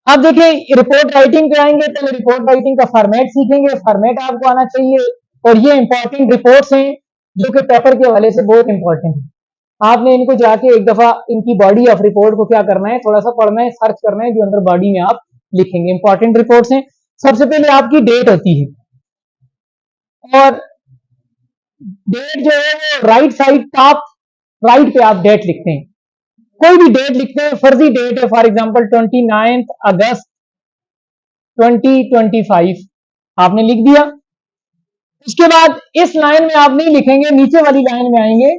अब देखिए report writing पे आएंगे तो रिपोर्ट राइटिंग का फॉर्मेट सीखेंगे, फॉर्मेट आपको आना चाहिए। और ये इंपॉर्टेंट रिपोर्ट्स हैं जो कि पेपर के हवाले से बहुत इंपॉर्टेंट है। आपने इनको जाके एक दफा इनकी बॉडी ऑफ रिपोर्ट को क्या करना है, थोड़ा सा पढ़ना है, सर्च करना है, जो अंदर बॉडी में आप लिखेंगे। इंपॉर्टेंट रिपोर्ट्स हैं। सबसे पहले आपकी डेट होती है, और डेट जो है वो राइट साइड टॉप राइट पे आप डेट लिखते हैं। कोई भी डेट लिखते हैं, फर्जी डेट है, फॉर एग्जांपल 29 अगस्त 2025 आपने लिख दिया। उसके बाद इस लाइन में आप नहीं लिखेंगे, नीचे वाली लाइन में आएंगे,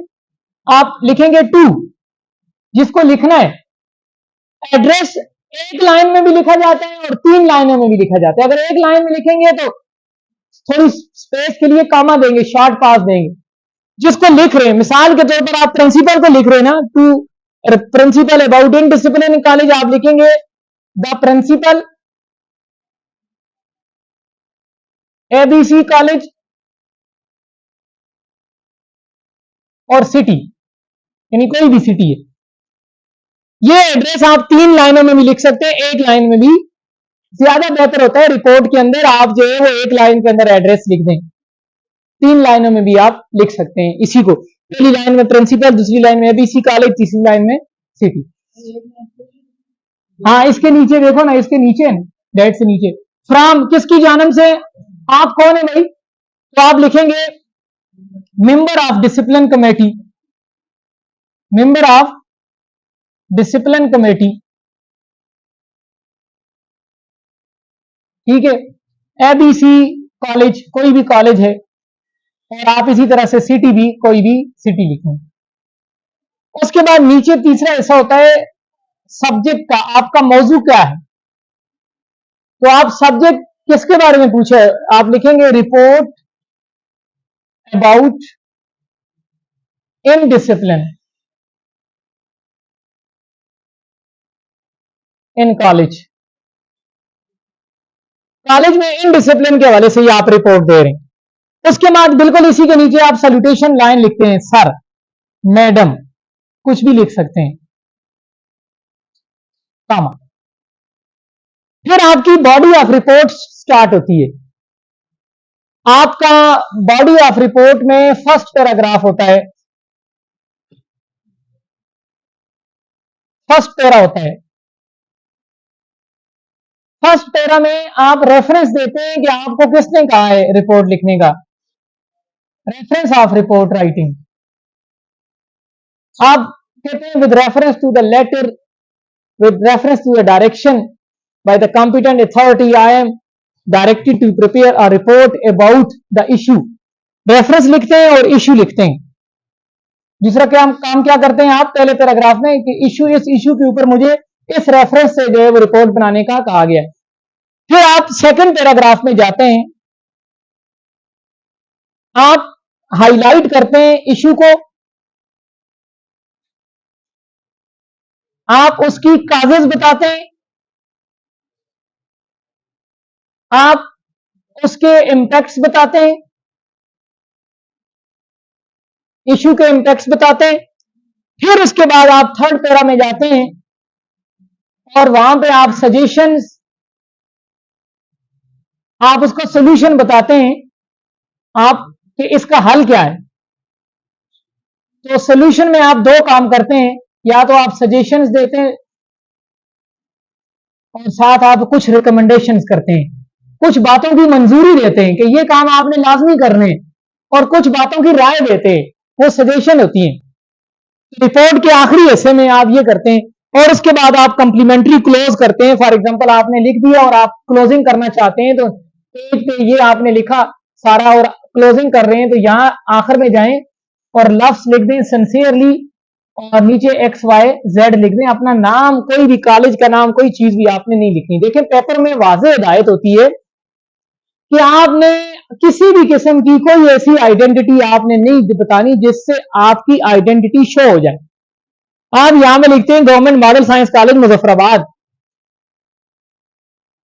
आप लिखेंगे टू, जिसको लिखना है। एड्रेस एक लाइन में भी लिखा जाता है और 3 लाइनों में भी लिखा जाता है। अगर एक लाइन में लिखेंगे तो थोड़ी स्पेस के लिए कामा देंगे, शॉर्ट पास देंगे। जिसको लिख रहे हैं, मिसाल के तौर पर आप प्रिंसिपल को लिख रहे हैं ना, to principal about in discipline college, आप लिखेंगे द प्रिंसिपल एबीसी कॉलेज और सिटी, यानी कोई भी सिटी है। ये एड्रेस आप 3 लाइनों में भी लिख सकते हैं, एक लाइन में भी ज्यादा बेहतर होता है। रिपोर्ट के अंदर आप जो है वो एक लाइन के अंदर एड्रेस लिख दें, 3 लाइनों में भी आप लिख सकते हैं इसी को। पहली लाइन में प्रिंसिपल, दूसरी लाइन में एबीसी कॉलेज, तीसरी लाइन में सिटी। हाँ, इसके नीचे देखो ना, इसके नीचे डेट से नीचे फ्रॉम किसकी जानब से, आप कौन है भाई, तो आप लिखेंगे member of discipline committee, member of discipline committee, ठीक है। एबीसी कॉलेज कोई भी कॉलेज है, और आप इसी तरह से सिटी भी कोई भी सिटी लिखें। उसके बाद नीचे तीसरा ऐसा होता है सब्जेक्ट का, आपका मौजू क्या है। तो आप सब्जेक्ट किसके बारे में पूछे, आप लिखेंगे report about in discipline in college. College में इन डिसिप्लिन के हवाले से ही आप रिपोर्ट दे रहे हैं। उसके बाद बिल्कुल इसी के नीचे आप सैल्यूटेशन लाइन लिखते हैं, सर, मैडम, कुछ भी लिख सकते हैं, कामा। फिर आपकी बॉडी ऑफ रिपोर्ट स्टार्ट होती है। आपका बॉडी ऑफ रिपोर्ट में फर्स्ट पैराग्राफ होता है, फर्स्ट पैरा होता है। फर्स्ट पैरा में आप रेफरेंस देते हैं कि आपको किसने कहा है रिपोर्ट लिखने का, रेफरेंस ऑफ रिपोर्ट राइटिंग। आप कहते हैं with reference to the letter, with reference to the direction by the competent authority, I am directed to prepare a report about the issue। Reference लिखते हैं और इशू लिखते हैं। दूसरा काम क्या करते हैं आप पहले पैराग्राफ में कि इशू, इस इशू के ऊपर मुझे इस रेफरेंस से जो है वो रिपोर्ट बनाने का कहा गया। फिर आप सेकंड पैराग्राफ में जाते हैं, आप हाईलाइट करते हैं इशू को, आप उसकी काजेज बताते हैं, आप उसके इंपैक्ट्स बताते हैं, इशू के इंपैक्ट्स बताते हैं। फिर उसके बाद आप थर्ड पैरा में जाते हैं और वहां पे आप सजेशंस, आप उसका सॉल्यूशन बताते हैं, आप कि इसका हल क्या है। तो सॉल्यूशन में आप 2 काम करते हैं, या तो आप सजेशंस देते हैं और साथ आप कुछ रिकमेंडेशंस करते हैं, कुछ बातों की मंजूरी देते हैं कि ये काम आपने लाजमी करने, और कुछ बातों की राय देते हैं, वो सजेशन होती है। रिपोर्ट के आखिरी हिस्से में आप ये करते हैं, और उसके बाद आप कंप्लीमेंट्री क्लोज करते हैं। फॉर एग्जांपल आपने लिख दिया और आप क्लोजिंग करना चाहते हैं, तो पेज पे ये आपने लिखा सारा और क्लोजिंग कर रहे हैं, तो यहां आखिर में जाएं और लफ्ज लिख दें सिंसियरली, और नीचे XYZ लिख दें, अपना नाम, कोई भी कॉलेज का नाम, कोई चीज भी आपने नहीं लिखनी। देखिए पेपर में वाज़ेह हिदायत होती है कि आपने किसी भी किस्म की कोई ऐसी आइडेंटिटी आपने नहीं बतानी जिससे आपकी आइडेंटिटी शो हो जाए। आप यहां में लिखते हैं government model science college Muzaffarabad,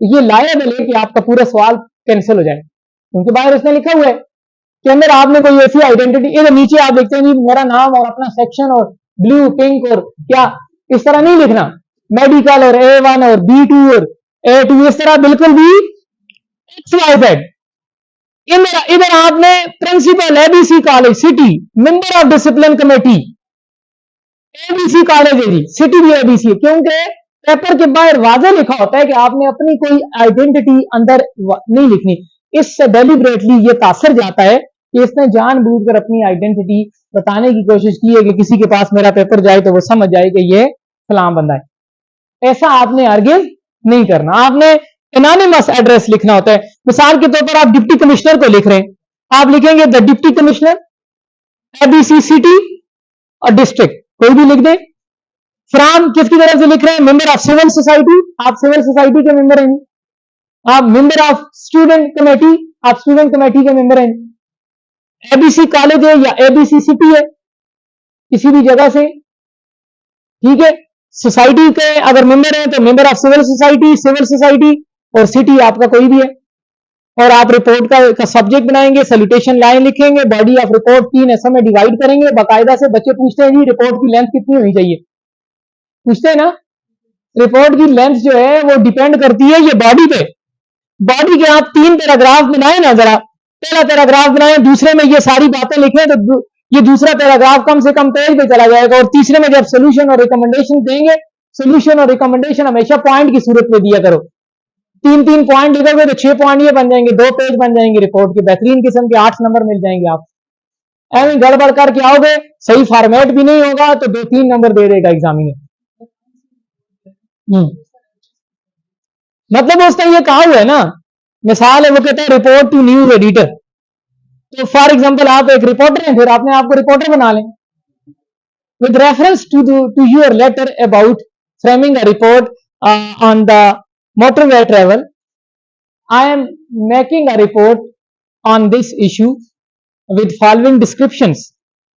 ये लायबल है कि आपका पूरा सवाल कैंसिल हो जाए, क्योंकि बाहर उसने लिखा हुआ है कि अंदर आपने कोई ऐसी आइडेंटिटी, इधर नीचे आप लिखते हैं जी मेरा नाम और अपना सेक्शन और ब्लू पिंक और क्या, इस तरह नहीं लिखना। मेडिकल और A1 और B2 और A2 इस तरह बिल्कुल भी XYZ। इधर आपने principal ABC college city, member of discipline committee ABC college है जी, सिटी भी एबीसी है, क्योंकि पेपर के बाहर वाज़ेह लिखा होता है कि आपने अपनी कोई आइडेंटिटी अंदर नहीं लिखनी। इससे डेलिबरेटली ये तासर जाता है कि इसने जानबूझकर अपनी आइडेंटिटी बताने की कोशिश की है कि किसी के पास मेरा पेपर जाए तो वो समझ जाए कि ये फलां बंदा है। ऐसा आपने आर्गिव नहीं करना, आपने एनोनिमस एड्रेस लिखना होता है। मिसाल के तौर पर आप डिप्टी कमिश्नर को लिख रहे हैं, आप लिखेंगे the deputy commissioner ABC city और डिस्ट्रिक्ट, कोई भी लिख दें। फ्रॉम किसकी तरफ से लिख रहे हैं, मेंबर ऑफ सिविल सोसाइटी, आप सिविल सोसाइटी के मेंबर हैं। आप मेंबर ऑफ स्टूडेंट कमेटी, आप स्टूडेंट कमेटी के मेंबर हैं। एबीसी कॉलेज है या एबीसी सिटी है, किसी भी जगह से, ठीक है। सोसाइटी के अगर मेंबर हैं तो मेंबर ऑफ सिविल सोसाइटी और सिटी आपका कोई भी है। और आप रिपोर्ट का सब्जेक्ट बनाएंगे, सैल्यूटेशन लाइन लिखेंगे, बॉडी ऑफ रिपोर्ट 3 हिस्सों में डिवाइड करेंगे। बाकायदा से बच्चे पूछते हैं जी रिपोर्ट की लेंथ कितनी होनी चाहिए, पूछते हैं ना। रिपोर्ट की लेंथ जो है वो डिपेंड करती है ये बॉडी पे। बॉडी के आप 3 पैराग्राफ बनाए ना, जरा पहला पैराग्राफ बनाए, दूसरे में ये सारी बातें लिखें तो ये दूसरा पैराग्राफ कम से कम पेज पे चला जाएगा। और तीसरे में जब सोल्यूशन और रिकमेंडेशन देंगे, सोल्यूशन और रिकमेंडेशन हमेशा पॉइंट की सूरत में दिया करो। 3-3 पॉइंट लिखोगे तो 6 पॉइंट ये बन जाएंगे, 2 पेज बन जाएंगे रिपोर्ट के, बेहतरीन किस्म के 8 नंबर मिल जाएंगे। आप ऐसे गड़बड़ करके आओगे, सही फॉर्मेट भी नहीं होगा तो 2-3 नंबर दे देगा एग्जामिनर। मतलब उसने ये कहा हुआ है ना, मिसाल है वो कहता है रिपोर्ट टू न्यूज एडिटर। तो फॉर एग्जांपल आप एक रिपोर्टर हैं, फिर आपने आपको रिपोर्टर बना लें। With reference to your letter about framing a report on the motorway travel, I am making a report on this issue with following descriptions.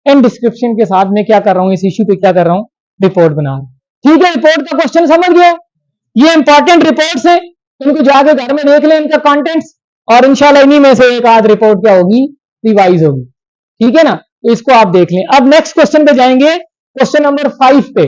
इन डिस्क्रिप्शन के साथ मैं क्या कर रहा हूं, इस इशू पे क्या कर रहा हूं, रिपोर्ट बना रहा हूं। ठीक है, रिपोर्ट का क्वेश्चन समझ गया। ये इंपॉर्टेंट रिपोर्ट्स हैं, इनको जाके घर में देख लें इनका कंटेंट्स, और इंशाल्लाह इन्हीं में से एक आध रिपोर्ट क्या होगी, रिवाइज होगी। ठीक है ना, इसको आप देख लें। अब नेक्स्ट क्वेश्चन पे जाएंगे, क्वेश्चन नंबर 5 पे।